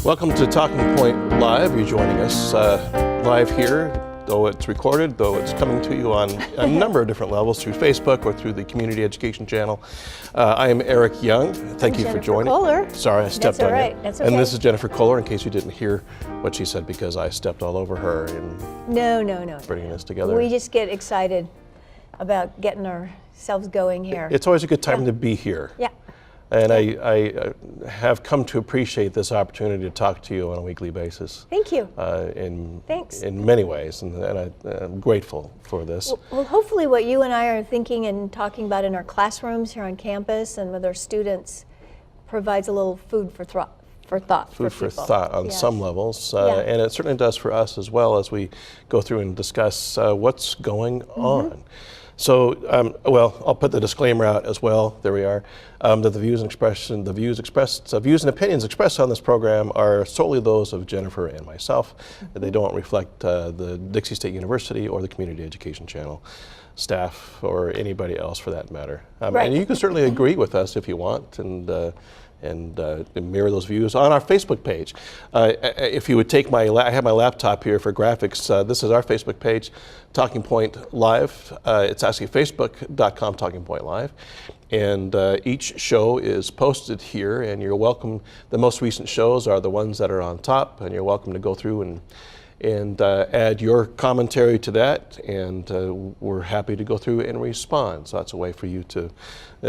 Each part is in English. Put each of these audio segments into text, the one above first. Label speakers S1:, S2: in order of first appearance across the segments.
S1: Welcome to Talking Point Live. You're joining us live here, though it's recorded, though it's coming to you on a number of different levels through Facebook or through the Community Education Channel. I am Eric Young. Thank you for joining.
S2: Kohler.
S1: Sorry, I stepped on you.
S2: That's okay.
S1: And this is Jennifer Kohler, in case you didn't hear what she said, because I stepped all over her in
S2: No.
S1: bringing this together.
S2: We just get excited about getting ourselves going here.
S1: It's always a good time to be here.
S2: Yeah.
S1: And I have come to appreciate this opportunity to talk to you on a weekly basis.
S2: Thank you.
S1: Thanks. In many ways, and I'm grateful for this.
S2: Well, hopefully what you and I are thinking and talking about in our classrooms here on campus and with our students provides a little food for thought.
S1: Food for thought on some levels,
S2: Yeah.
S1: and it certainly does for us as well as we go through and discuss what's going on. So, I'll put the disclaimer out as well. There we are. That the views and opinions expressed on this program are solely those of Jennifer and myself. They don't reflect the Dixie State University or the Community Education Channel staff or anybody else for that matter.
S2: Right.
S1: And you can certainly agree with us if you want and mirror those views on our Facebook page. If you would take I have my laptop here for graphics. This is our Facebook page, Talking Point Live. It's actually facebook.com Talking Point Live. And each show is posted here, and you're welcome. The most recent shows are the ones that are on top, and you're welcome to go through and add your commentary to that, and we're happy to go through and respond. So that's a way for you to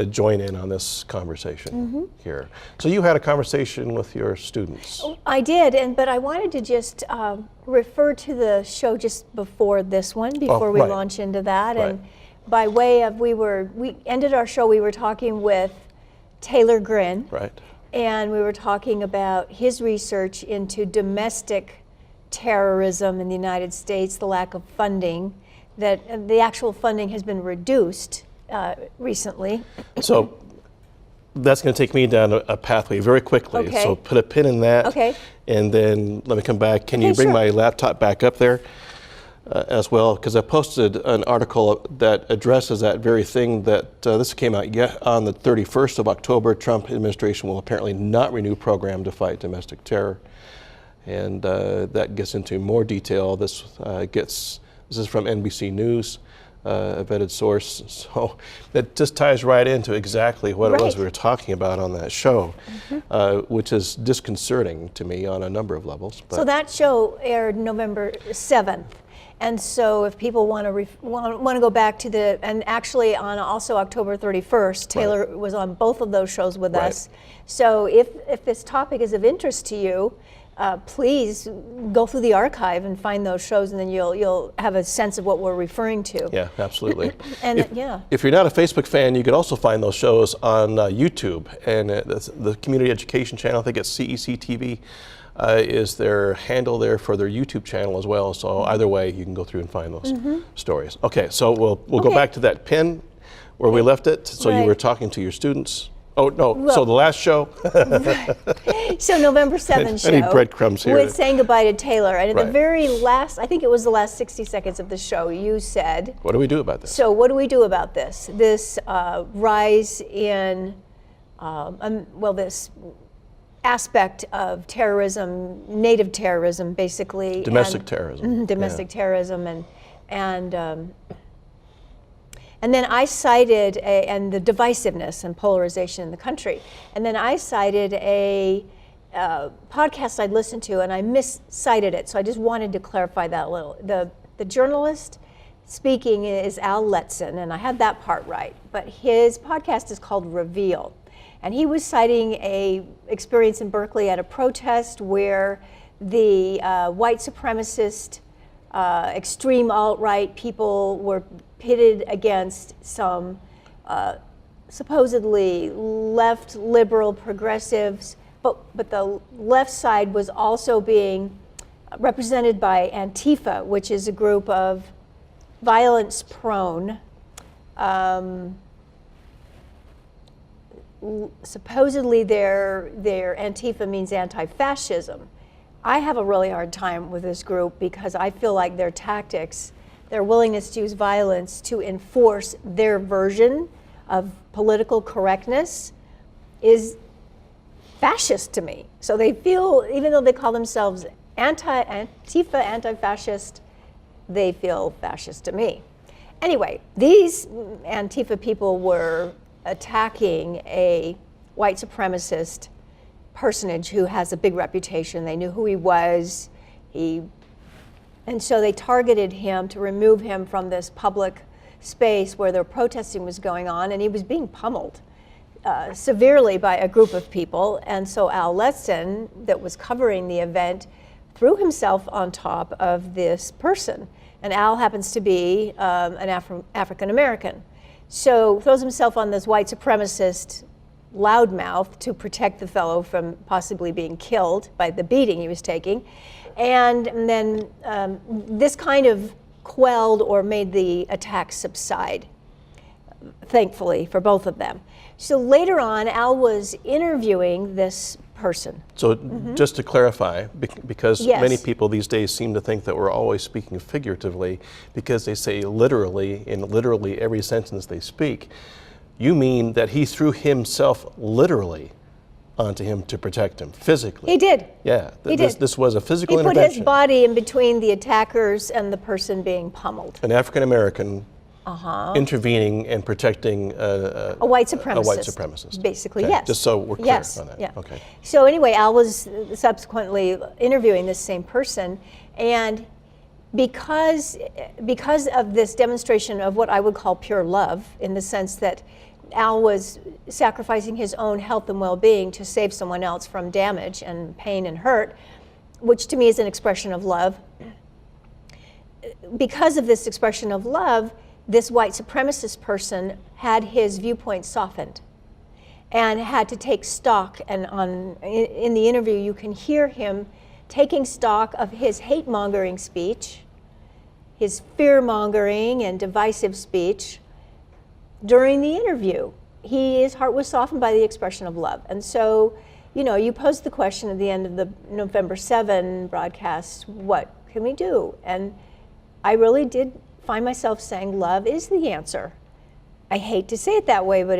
S1: join in on this conversation here. So you had a conversation with your students.
S2: I did, but I wanted to just refer to the show just before this one, before we launch into that.
S1: Right.
S2: And by way of, we ended our show, we were talking with Taylor Grin.
S1: Right.
S2: And we were talking about his research into domestic terrorism in the United States, the lack of funding, that the actual funding has been reduced recently.
S1: So that's going to take me down a pathway very quickly.
S2: Okay.
S1: So put a pin in that.
S2: Okay.
S1: And then let me come back. Can you bring
S2: sure.
S1: my laptop back up there as well? Because I posted an article that addresses that very thing that this came out on the 31st of October. Trump administration will apparently not renew program to fight domestic terror. And that gets into more detail. This is from NBC News, a vetted source. So that just ties right into exactly what it was we were talking about on that show, which is disconcerting to me on a number of levels. But
S2: So that show aired November 7th. And so if people want to go back to and actually on also October 31st, Taylor was on both of those shows with us. So if this topic is of interest to you, please go through the archive and find those shows, and then you'll have a sense of what we're referring to.
S1: Yeah, absolutely.
S2: And
S1: if you're not a Facebook fan, you could also find those shows on YouTube, and the Community Education Channel. I think it's CEC TV is their handle there for their YouTube channel as well. So either way, you can go through and find those stories. Okay, so we'll go back to that pin where we left it. So you were talking to your students. Oh, no,
S2: Well,
S1: so the last show.
S2: So November 7th show.
S1: Any breadcrumbs here?
S2: With saying goodbye to Taylor. And at the
S1: Right.
S2: very last, I think it was the last 60 seconds of the show, you said,
S1: What do we do about this?
S2: so what do we do about this? This rise in, this aspect of terrorism, native terrorism, basically.
S1: Domestic terrorism.
S2: Domestic terrorism and then I cited and the divisiveness and polarization in the country. And then I cited a podcast I'd listened to, and I miscited it. So I just wanted to clarify that a little. The journalist speaking is Al Letson, and I had that part right. But his podcast is called Reveal. And he was citing a experience in Berkeley at a protest where the white supremacist, extreme alt-right people were pitted against some supposedly left liberal progressives, but the left side was also being represented by Antifa, which is a group of violence-prone, supposedly their Antifa means anti-fascism. I have a really hard time with this group because I feel like their tactics, their willingness to use violence to enforce their version of political correctness is fascist to me. So they feel, even though they call themselves Antifa, anti-fascist, they feel fascist to me. Anyway, these Antifa people were attacking a white supremacist personage who has a big reputation. They knew who he was. And so they targeted him to remove him from this public space where the protesting was going on, and he was being pummeled severely by a group of people. And so Al Letson, that was covering the event, threw himself on top of this person. And Al happens to be an African American. So throws himself on this white supremacist loudmouth to protect the fellow from possibly being killed by the beating he was taking. And then this kind of quelled or made the attack subside, thankfully, for both of them. So later on, Al was interviewing this person.
S1: So just to clarify, because
S2: Yes.
S1: many people these days seem to think that we're always speaking figuratively because they say literally in literally every sentence they speak, you mean that he threw himself literally onto him to protect him physically?
S2: He did.
S1: Yeah,
S2: He did.
S1: This was a physical
S2: He put
S1: intervention.
S2: his body in between the attackers and the person being pummeled.
S1: An African American intervening and protecting
S2: A white supremacist.
S1: A white supremacist.
S2: Basically,
S1: Okay,
S2: yes.
S1: just so we're clear
S2: yes.
S1: on that.
S2: Yeah.
S1: Okay.
S2: So anyway, Al was subsequently interviewing this same person, and because of this demonstration of what I would call pure love, in the sense that Al was sacrificing his own health and well-being to save someone else from damage and pain and hurt, which to me is an expression of love. Because of this expression of love, this white supremacist person had his viewpoint softened and had to take stock. And in the interview, you can hear him taking stock of his hate-mongering speech, his fear-mongering and divisive speech during the interview. His heart was softened by the expression of love. And so, you posed the question at the end of the November 7 broadcast, what can we do? And I really did find myself saying love is the answer. I hate to say it that way, but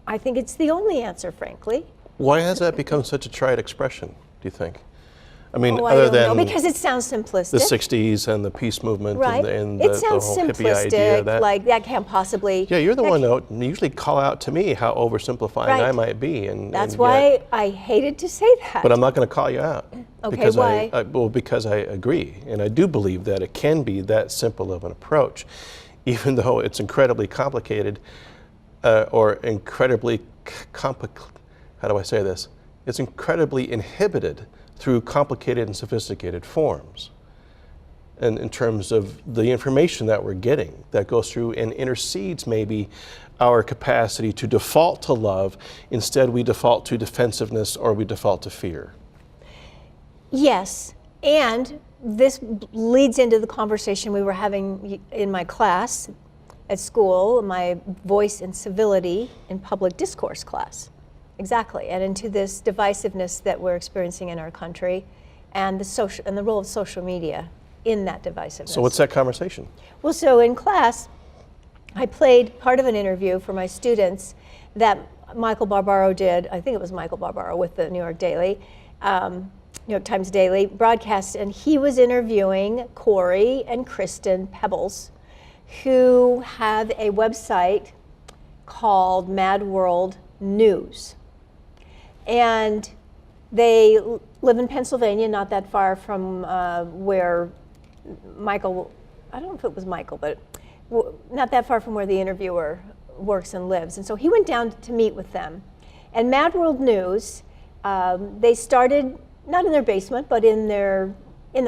S2: I think it's the only answer, frankly.
S1: Why has that become such a trite expression, do you think? I mean,
S2: I
S1: other
S2: don't know,
S1: than
S2: because it sounds simplistic.
S1: the 60s and the peace movement
S2: Right.
S1: and
S2: It
S1: the
S2: sounds
S1: whole hippie
S2: simplistic,
S1: idea.
S2: that can't possibly.
S1: Yeah, you're the
S2: that
S1: one that usually call out to me how oversimplifying
S2: Right.
S1: I might be.
S2: That's why I hated to say that.
S1: But I'm not going to call you out.
S2: Okay,
S1: because
S2: why?
S1: Because I agree. And I do believe that it can be that simple of an approach, even though it's incredibly complicated or incredibly how do I say this? It's incredibly inhibited through complicated and sophisticated forms. And in terms of the information that we're getting that goes through and intercedes maybe our capacity to default to love, instead we default to defensiveness or we default to fear.
S2: Yes, and this leads into the conversation we were having in my class at school, my voice and civility in public discourse class. Exactly, and into this divisiveness that we're experiencing in our country, and the role of social media in that divisiveness.
S1: So what's that conversation?
S2: Well, so in class, I played part of an interview for my students that Michael Barbaro did. I think it was Michael Barbaro with the New York Times Daily broadcast, and he was interviewing Corey and Kristen Pebbles, who have a website called Mad World News. And they live in Pennsylvania, not that far from where Michael, I don't know if it was Michael, but not that far from where the interviewer works and lives. And so he went down to meet with them. And Mad World News, they started not in their basement, but in their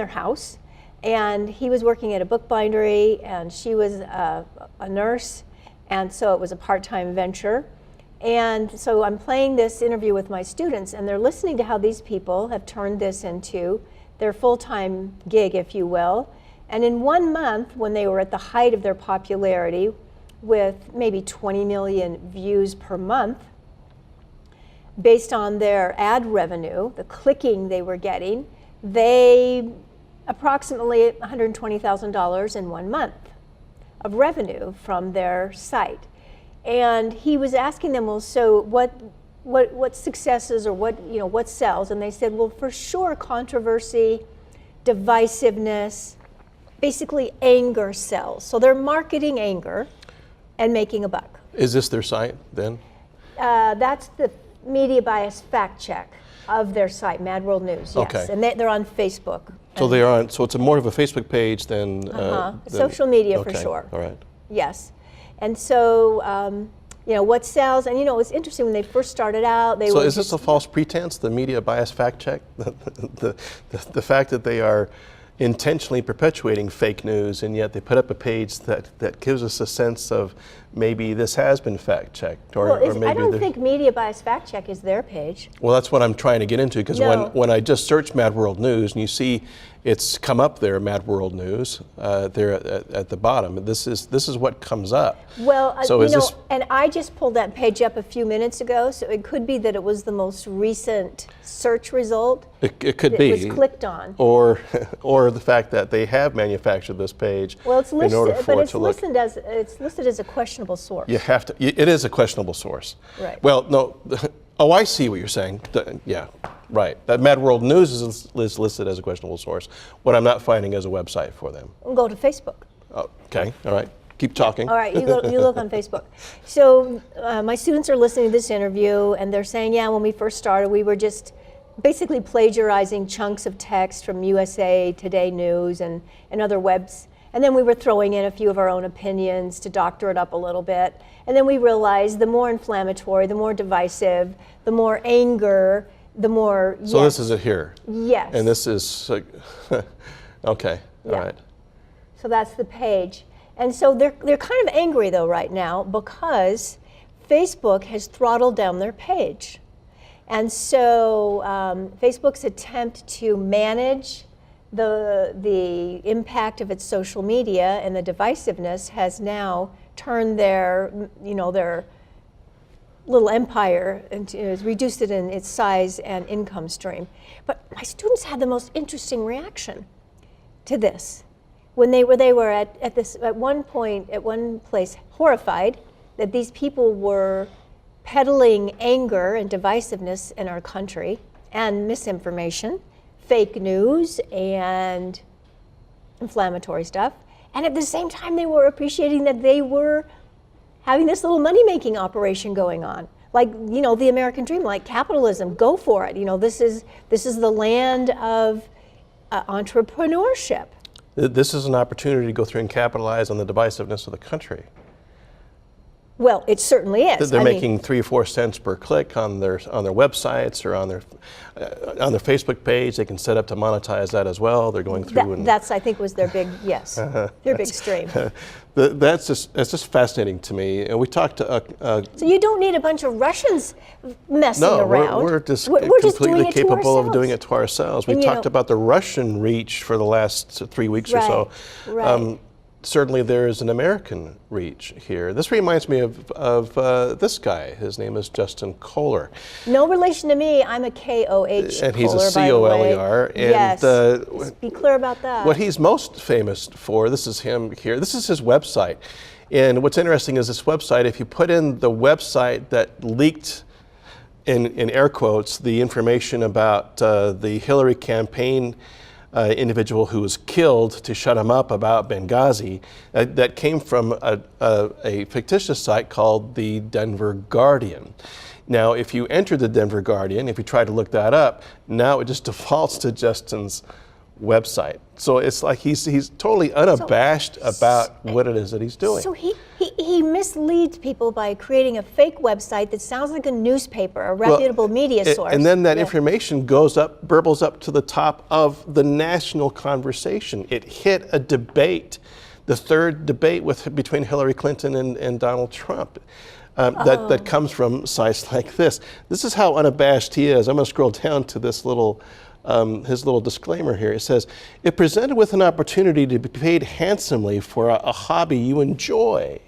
S2: house. And he was working at a bookbindery, and she was a nurse, and so it was a part-time venture. And so I'm playing this interview with my students, and they're listening to how these people have turned this into their full-time gig, if you will. And in 1 month, when they were at the height of their popularity, with maybe 20 million views per month, based on their ad revenue, the clicking they were getting, they approximately $120,000 in 1 month of revenue from their site. And he was asking them, well, so what what successes or what sells, and they said, well, for sure, controversy, divisiveness, basically anger sells. So they're marketing anger and making a buck.
S1: Is this their site then?
S2: That's the media bias fact check of their site, Mad World News. Yes,
S1: Okay.
S2: and they're on Facebook.
S1: So they are on, so it's more of a Facebook page than
S2: Social media for
S1: okay,
S2: sure.
S1: All right.
S2: Yes, and so what sells, and it's interesting when they first started out.
S1: So is this a false pretense, the media bias fact check? The fact that they are intentionally perpetuating fake news, and yet they put up a page that gives us a sense of maybe this has been fact checked, or maybe
S2: I don't think Media Bias Fact Check is their page.
S1: Well, that's what I'm trying to get into, because
S2: No.
S1: when I just search Mad World News and you see it's come up there, Mad World News, there at the bottom. This is what comes up.
S2: Well,
S1: so
S2: and I just pulled that page up a few minutes ago, so it could be that it was the most recent search result.
S1: It could be.
S2: It was clicked on.
S1: Or the fact that they have manufactured this page.
S2: Well, it's
S1: in order
S2: listed,
S1: for
S2: but
S1: it to look.
S2: it's listed as a questionable source.
S1: You have to. It is a questionable source.
S2: Right.
S1: Well, no. Oh, I see what you're saying. Yeah, right. That Mad World News is listed as a questionable source. What I'm not finding is a website for them.
S2: We'll go to Facebook.
S1: Okay. All right. Keep talking.
S2: All right, you look on Facebook. So my students are listening to this interview, and they're saying, yeah, when we first started, we were just basically plagiarizing chunks of text from USA Today News and other webs. And then we were throwing in a few of our own opinions to doctor it up a little bit. And then we realized the more inflammatory, the more divisive, the more anger, the more,
S1: So this is it here.
S2: Yes.
S1: And this is, okay, all
S2: Yeah.
S1: right.
S2: So that's the page. And so they're kind of angry though right now because Facebook has throttled down their page. And so Facebook's attempt to manage the impact of its social media and the divisiveness has now turned their little empire and has reduced it in its size and income stream. But my students had the most interesting reaction to this. When they were at one place horrified that these people were peddling anger and divisiveness in our country and misinformation, fake news and inflammatory stuff. And at the same time, they were appreciating that they were having this little money-making operation going on. Like, the American dream, like capitalism, go for it. This is the land of entrepreneurship.
S1: This is an opportunity to go through and capitalize on the divisiveness of the country.
S2: Well, it certainly is.
S1: They're making 3 or 4 cents per click on their websites or on their Facebook page. They can set up to monetize that as well. They're going through
S2: that's I think was their big their big stream.
S1: That's just fascinating to me. And we talked to
S2: so you don't need a bunch of Russians messing around.
S1: We're just
S2: we're
S1: completely
S2: just doing it
S1: capable
S2: to
S1: of doing it to ourselves. We
S2: And,
S1: talked about the Russian reach for the last 3 weeks or so.
S2: Right.
S1: Certainly there is an American reach here. This reminds me of this guy. His name is Justin Kohler.
S2: No relation to me. I'm a K-O-H
S1: And he's
S2: Kohler,
S1: a C-O-L-E-R.
S2: by the way. Yes.
S1: And,
S2: be clear about that.
S1: What he's most famous for, this is him here, this is his website. And what's interesting is this website, if you put in the website that leaked, in air quotes, the information about the Hillary campaign individual who was killed to shut him up about Benghazi, that came from a fictitious site called the Denver Guardian. Now, if you enter the Denver Guardian, if you try to look that up, now it just defaults to Justin's website. So it's like he's totally unabashed about what it is that he's doing.
S2: So he misleads people by creating a fake website that sounds like a newspaper, a reputable media source.
S1: And then that information burbles up to the top of the national conversation. It hit a debate, the third debate between Hillary Clinton and Donald Trump. That comes from sites like this. This is how unabashed he is. I'm going to scroll down to this his little disclaimer here. It says, if presented with an opportunity to be paid handsomely for a hobby you enjoy,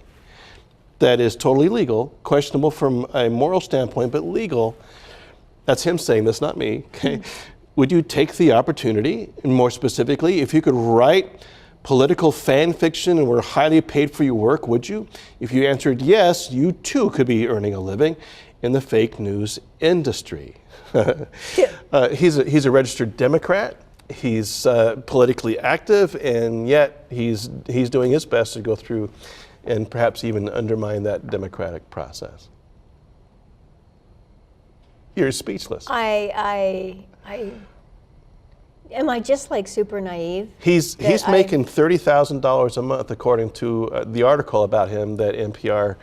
S1: that is totally legal, questionable from a moral standpoint, but legal, that's him saying this, not me, okay? Would you take the opportunity, and more specifically, if you could write political fan fiction and were highly paid for your work, would you? If you answered yes, you too could be earning a living. in the fake news industry. He's a registered Democrat. He's politically active, and yet he's doing his best to go through and perhaps even undermine that democratic process. You're speechless.
S2: Am I just like super naive?
S1: He's making $30,000 a month, according to the article about him that NPR,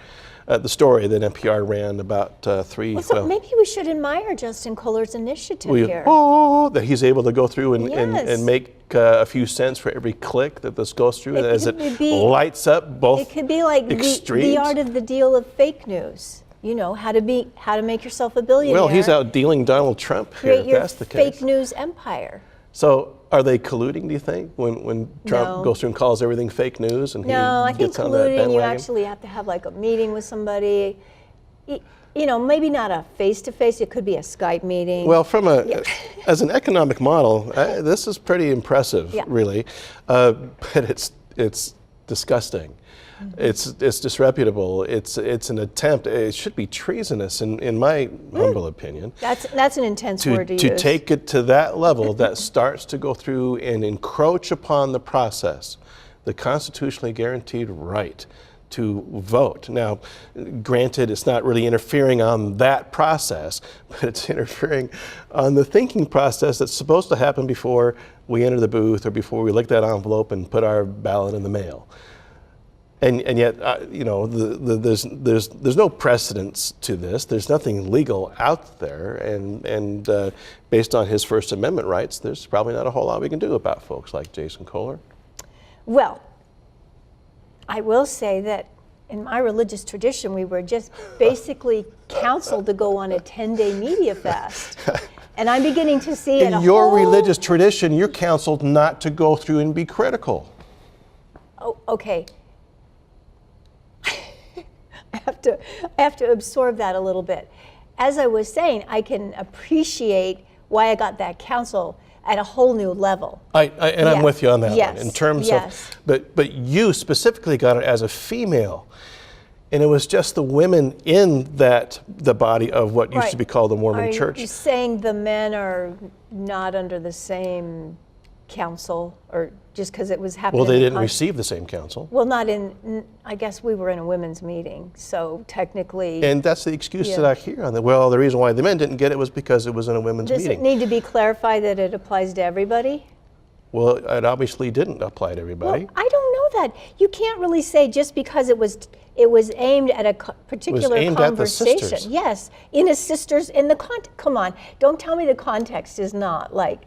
S1: the story that NPR ran about
S2: maybe we should admire Justin Kohler's initiative here.
S1: That he's able to go through and make a few cents for every click that this goes through, as it lights up both extremes.
S2: It could be like the art of the deal of fake news. You know, how to make yourself a billionaire.
S1: Well, he's out dealing Donald Trump here,
S2: Create
S1: if
S2: your
S1: that's the case.
S2: fake news empire.
S1: So are they colluding, do you think, when Trump goes through and calls everything fake news and
S2: I think
S1: gets on that bandwagon?
S2: you actually have to have like a meeting with somebody. You know, maybe not a face-to-face, it could be a Skype meeting.
S1: Well, as an economic model, this is pretty impressive, really, but it's disgusting. It's disreputable. It's an attempt. It should be treasonous, in my humble opinion.
S2: That's an intense word to use.
S1: To take it to that level that starts to go through and encroach upon the process, the constitutionally guaranteed right to vote. Now, granted, it's not really interfering on that process, but it's interfering on the thinking process that's supposed to happen before we enter the booth or before we lick that envelope and put our ballot in the mail. And yet, you know, there's no precedence to this. There's nothing legal out there, and based on his First Amendment rights, there's probably not a whole lot we can do about folks like Jason Kohler.
S2: Well, I will say that in my religious tradition, we were just basically counseled to go on a 10-day media fast. And I'm beginning to see
S1: in your religious tradition, you're counseled not to go through and be critical.
S2: Oh, okay. I have to absorb that a little bit. As I was saying, I can appreciate why I got that counsel at a whole new level.
S1: I'm with you on that one. In terms
S2: of,
S1: but you specifically got it as a female, and it was just the women in the body of what used to be called the Mormon Church.
S2: Are you saying the men are not under the same counsel, or just because it was happening?
S1: Well, they didn't receive the same counsel.
S2: Well, I guess we were in a women's meeting, so technically.
S1: And that's the excuse that I hear on the reason why the men didn't get it was because it was in a women's meeting.
S2: Does it need to be clarified that it applies to everybody?
S1: Well, it obviously didn't apply to everybody.
S2: Well, I don't know that. You can't really say just because it was aimed at a particular conversation.
S1: At the sisters.
S2: Yes, come on, don't tell me the context is not like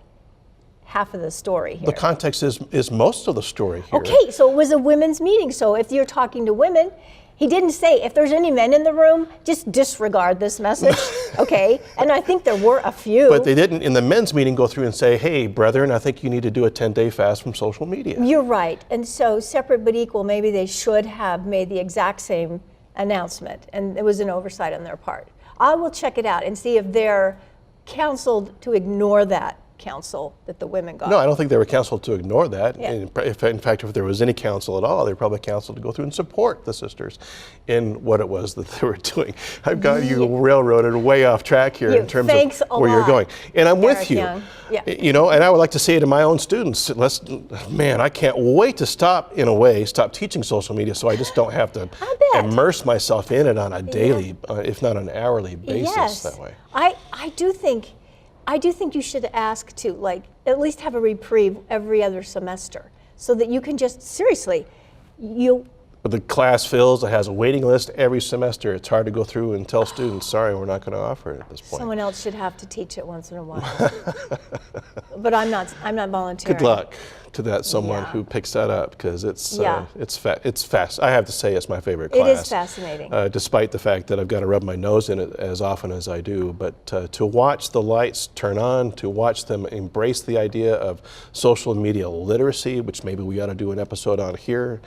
S2: half of the story here.
S1: The context is most of the story here.
S2: Okay, so it was a women's meeting. So if you're talking to women, he didn't say, if there's any men in the room, just disregard this message, okay? And I think there were a few.
S1: But they didn't, in the men's meeting, go through and say, hey, brethren, I think you need to do a 10-day fast from social media.
S2: You're right. And so separate but equal, maybe they should have made the exact same announcement. And it was an oversight on their part. I will check it out and see if they're counseled to ignore that counsel that the women got.
S1: No, I don't think they were counseled to ignore that.
S2: Yeah.
S1: In fact, if there was any counsel at all, they were probably counseled to go through and support the sisters in what it was that they were doing. I've got you railroaded way off track here in terms of where you're going. And I'm with you.
S2: Yeah.
S1: You know, and I would like to say to my own students, I can't wait to stop teaching social media so I just don't have to immerse myself in it on a daily, if not an hourly basis that way.
S2: I do think you should ask to at least have a reprieve every other semester so that you can just
S1: But the class fills, it has a waiting list every semester. It's hard to go through and tell students, sorry, we're not going to offer it at this point.
S2: Someone else should have to teach it once in a while. But I'm not volunteering.
S1: Good luck to that someone who picks that up, because it's fast. I have to say it's my favorite class.
S2: It is fascinating.
S1: Despite the fact that I've got to rub my nose in it as often as I do. But to watch the lights turn on, to watch them embrace the idea of social media literacy, which maybe we ought to do an episode on here.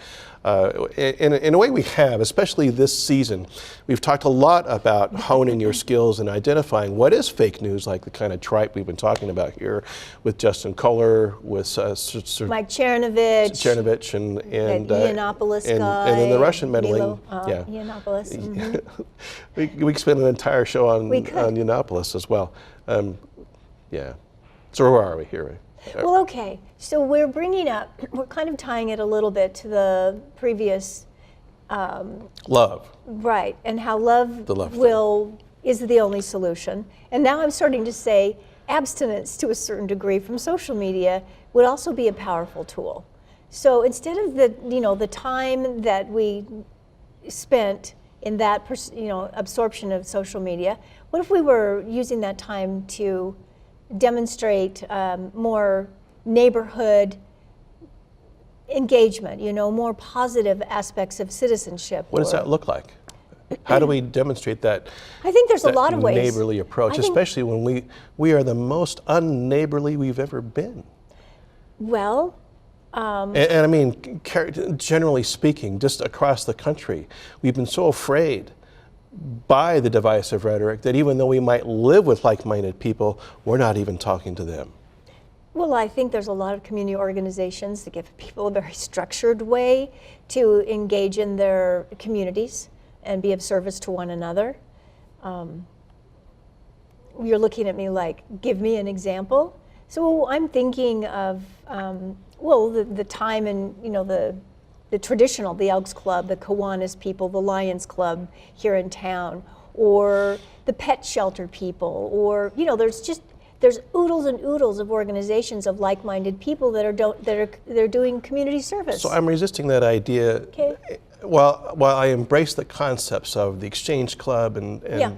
S1: In a way we have, especially this season. We've talked a lot about honing your skills and identifying what is fake news, like the kind of tripe we've been talking about here with Justin Kohler, with
S2: Mike
S1: Chernovich and
S2: that Yiannopoulos guy.
S1: and then the Russian meddling.
S2: Milo,
S1: yeah.
S2: Yiannopoulos. Mhm.
S1: we could spend an entire show on
S2: We could.
S1: Yiannopoulos as well. Yeah. So where are we here?
S2: Well, okay. So we're kind of tying it a little bit to the previous,
S1: Love.
S2: right, and how love,
S1: The love thing.
S2: is the only solution. And now I'm starting to say abstinence to a certain degree from social media would also be a powerful tool. So instead of the time that we spent in that absorption of social media, what if we were using that time to demonstrate more neighborhood engagement, more positive aspects of citizenship?
S1: What does that look like? How do we demonstrate that?
S2: I think there's a lot of ways.
S1: Neighborly approach, especially when we are the most unneighborly we've ever been.
S2: Well,
S1: and I mean, generally speaking, just across the country, we've been so afraid by the divisive rhetoric that even though we might live with like-minded people, we're not even talking to them.
S2: well, I think there's a lot of community organizations that give people a very structured way to engage in their communities and be of service to one another. You're looking at me like, give me an example. So I'm thinking of, the time and, the traditional, the Elks Club, the Kiwanis people, the Lions Club here in town, or the pet shelter people, or, there's oodles and oodles of organizations of like-minded people that are doing community service.
S1: So I'm resisting that idea.
S2: Okay.
S1: While I embrace the concepts of the Exchange Club and
S2: Yeah.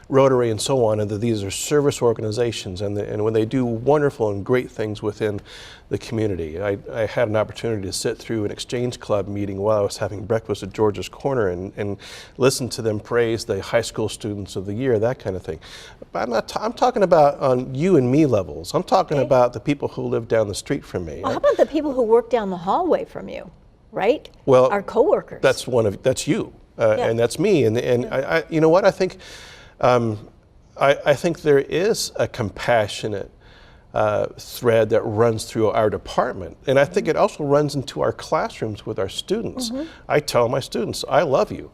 S1: Rotary and so on, and that these are service organizations, and when they do wonderful and great things within the community. I had an opportunity to sit through an Exchange Club meeting while I was having breakfast at George's Corner and listen to them praise the high school students of the year, that kind of thing. But I'm talking about on you and me levels. I'm talking
S2: Okay.
S1: about the people who live down the street from me.
S2: Well, how about the people who work down the hallway from you, right?
S1: Well,
S2: our coworkers.
S1: That's you,
S2: Yeah.
S1: and that's me, and I you know what I think. I think there is a compassionate thread that runs through our department, and I think it also runs into our classrooms with our students. I tell my students, I love you.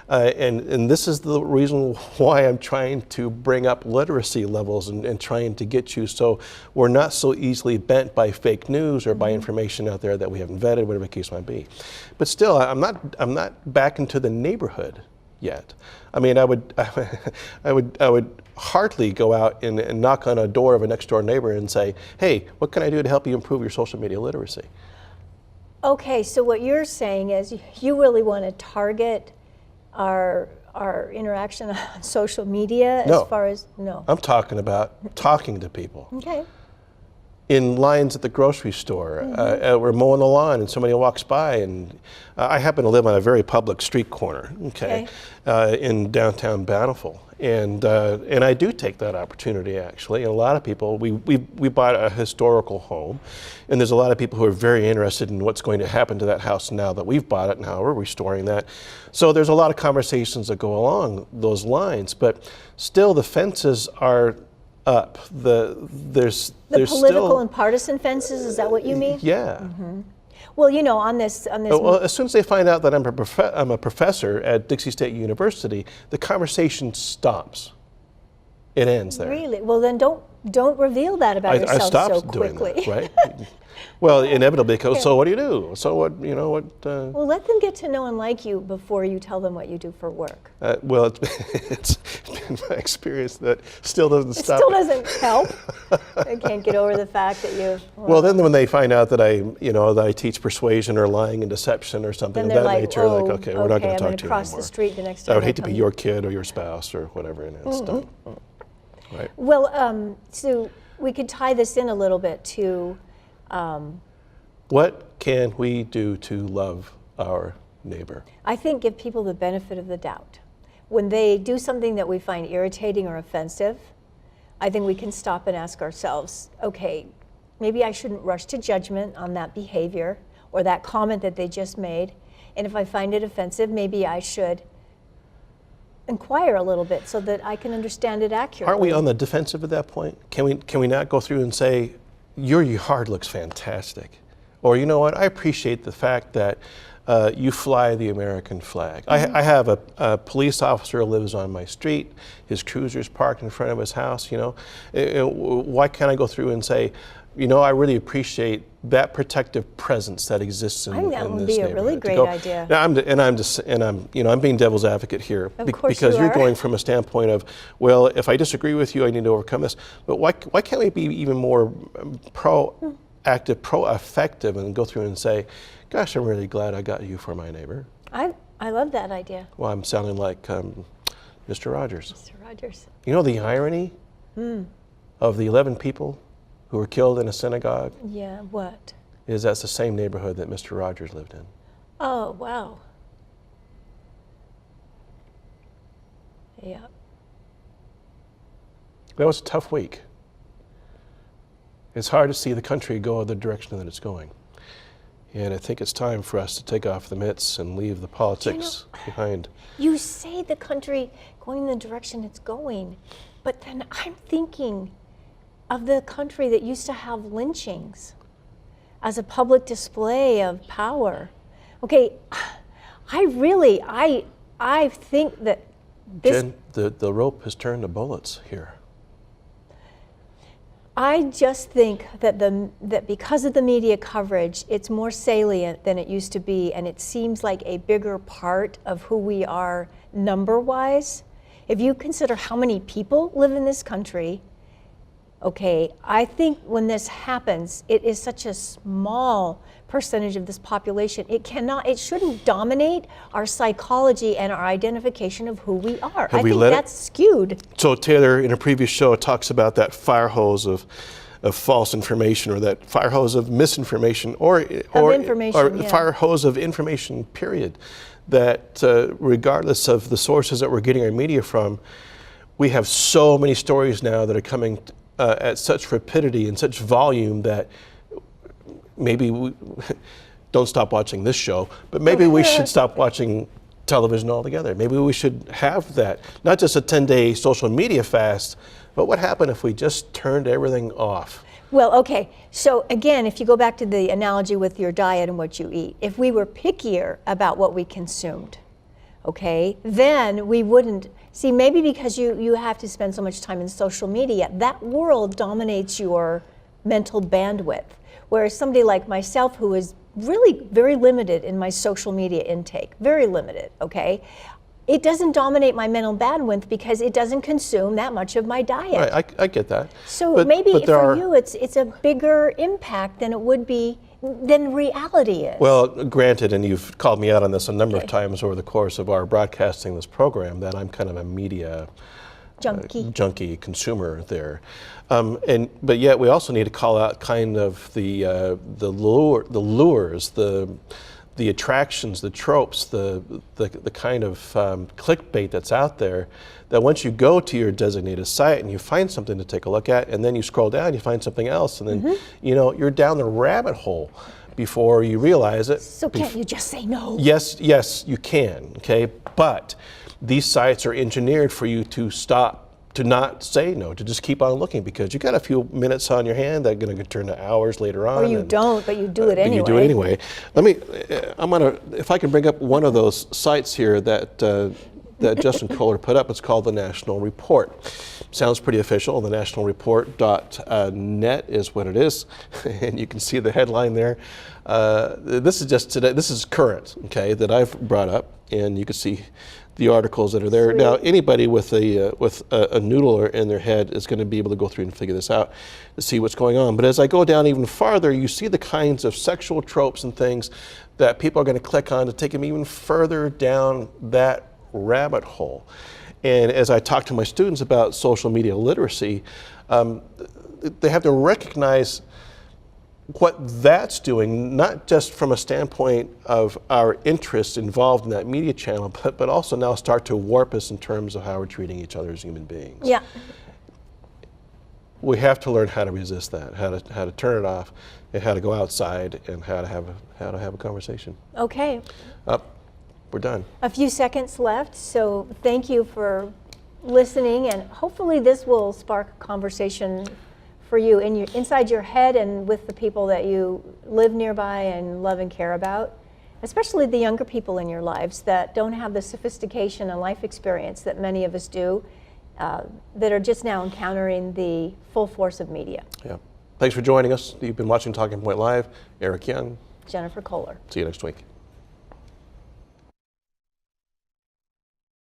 S1: And this is the reason why I'm trying to bring up literacy levels and trying to get you so we're not so easily bent by fake news or by information out there that we haven't vetted, whatever the case might be. But still, I'm not back into the neighborhood yet. I mean, I would hardly go out and knock on a door of a next door neighbor and say, hey, what can I do to help you improve your social media literacy?
S2: Okay, so what you're saying is you really want to target our interaction on social media
S1: No.
S2: as far as, no.
S1: I'm talking about talking to people.
S2: Okay.
S1: In lines at the grocery store, we're mowing the lawn and somebody walks by, and I happen to live on a very public street corner, in downtown Bountiful, and I do take that opportunity actually. And a lot of people, we bought a historical home, and there's a lot of people who are very interested in what's going to happen to that house now that we've bought it and how we're restoring that. So there's a lot of conversations that go along those lines, but still the fences are up. There's
S2: Political
S1: still,
S2: and partisan fences, is that what you mean?
S1: yeah.
S2: Well, on this.
S1: Well, as soon as they find out that I'm a professor at Dixie State University, the conversation stops. It ends there.
S2: Really? Well, then don't reveal that about
S1: I
S2: yourself
S1: stopped
S2: so
S1: doing
S2: quickly.
S1: that, right? Well, inevitably, because so what do you do? So what,
S2: Well, let them get to know and like you before you tell them what you do for work.
S1: well, it's been my experience that still doesn't
S2: It
S1: stop.
S2: still doesn't help. I can't get over the fact that you.
S1: Well, then when they find out that I teach persuasion or lying and deception or something
S2: Then
S1: of
S2: they're
S1: that
S2: like,
S1: nature, okay, we're not going
S2: I'm
S1: to
S2: gonna
S1: talk to you
S2: cross
S1: anymore.
S2: the street the next time.
S1: I would
S2: I
S1: hate to be
S2: come.
S1: your kid or your spouse or whatever, and it's done. Right.
S2: Well, so we could tie this in a little bit to.
S1: What can we do to love our neighbor?
S2: I think give people the benefit of the doubt. When they do something that we find irritating or offensive, I think we can stop and ask ourselves, okay, maybe I shouldn't rush to judgment on that behavior or that comment that they just made. And if I find it offensive, maybe I should inquire a little bit so that I can understand it accurately.
S1: Aren't we on the defensive at that point? Can we not go through and say, your yard looks fantastic, Or, you know what, I appreciate the fact that you fly the American flag. I have a police officer who lives on my street. His cruiser's parked in front of his house, you know. Why can't I go through and say, you know, I really appreciate that protective presence that exists in,
S2: I think that
S1: in
S2: would
S1: this
S2: be a really
S1: neighborhood.
S2: great
S1: To go-
S2: idea.
S1: Now, I'm being devil's advocate here
S2: Of course
S1: because
S2: you
S1: you're
S2: are.
S1: going from a standpoint of, well, if I disagree with you, I need to overcome this. But why can't we be even more proactive, pro-effective, and go through and say, gosh, I'm really glad I got you for my neighbor.
S2: I love that idea,
S1: Well, I'm sounding like Mr. Rogers.
S2: Mr. Rogers.
S1: You know the irony of the 11 people who were killed in a synagogue
S2: Yeah, what?
S1: is that's the same neighborhood that Mr. Rogers lived in.
S2: Oh, wow. Yeah.
S1: That was a tough week. It's hard to see the country go the direction that it's going. And I think it's time for us to take off the mitts and leave the politics behind.
S2: You say the country going in the direction it's going, but then I'm thinking of the country that used to have lynchings as a public display of power. Okay, I think that this.
S1: Jen, the rope has turned to bullets here.
S2: I just think that because of the media coverage, it's more salient than it used to be, and it seems like a bigger part of who we are number-wise. If you consider how many people live in this country, okay, I think when this happens, it is such a small percentage of this population. It shouldn't dominate our psychology and our identification of who we are. I
S1: we
S2: think
S1: let it?
S2: that's skewed.
S1: So Taylor, in a previous show, talks about that fire hose of false information, or that fire hose of misinformation, or
S2: information,
S1: the
S2: yeah.
S1: fire hose of information, period. That regardless of the sources that we're getting our media from, we have so many stories now that are coming at such rapidity and such volume that maybe we don't stop watching this show, but maybe we should stop watching television altogether. Maybe we should have that, not just a 10-day social media fast, but what happened if we just turned everything off?
S2: Well, okay, so again, if you go back to the analogy with your diet and what you eat, if we were pickier about what we consumed, okay, then we wouldn't, see, maybe because you have to spend so much time in social media, that world dominates your mental bandwidth. Whereas somebody like myself, who is really very limited in my social media intake, very limited, okay, it doesn't dominate my mental bandwidth because it doesn't consume that much of my diet.
S1: Right, I get that.
S2: So maybe for you, it's a bigger impact than it would be, than reality is.
S1: Well, granted, and you've called me out on this a number of times over the course of our broadcasting this program, that I'm kind of a media junkie consumer there, but yet we also need to call out kind of the lures, the attractions, the tropes, the kind of clickbait that's out there. That once you go to your designated site and you find something to take a look at, and then you scroll down, you find something else, and then you're down the rabbit hole before you realize it.
S2: So can't you just say no?
S1: Yes, you can, okay? But these sites are engineered for you to stop, to not say no, to just keep on looking, because you got a few minutes on your hand that are going to turn to hours later on.
S2: Or you don't, but you do it
S1: but
S2: anyway.
S1: You do it anyway. If I can bring up one of those sites here that Justin Kohler put up. It's called the National Report. Sounds pretty official. The nationalreport.net is what it is, and you can see the headline there. This is just today. This is current, okay, that I've brought up, and you can see the articles that are there.
S2: Sweet.
S1: Now, anybody with a noodler in their head is going to be able to go through and figure this out to see what's going on. But as I go down even farther, you see the kinds of sexual tropes and things that people are going to click on to take them even further down that rabbit hole. And as I talk to my students about social media literacy, they have to recognize what that's doing, not just from a standpoint of our interests involved in that media channel, but also now start to warp us in terms of how we're treating each other as human beings.
S2: Yeah.
S1: We have to learn how to resist that, how to turn it off, and how to go outside, and how to have a conversation.
S2: Okay.
S1: We're done.
S2: A few seconds left, so thank you for listening, and hopefully this will spark a conversation for you inside your head and with the people that you live nearby and love and care about, especially the younger people in your lives that don't have the sophistication and life experience that many of us do, that are just now encountering the full force of media.
S1: Yeah. Thanks for joining us. You've been watching Talking Point Live. Eric Young.
S2: Jennifer Kohler.
S1: See you next week.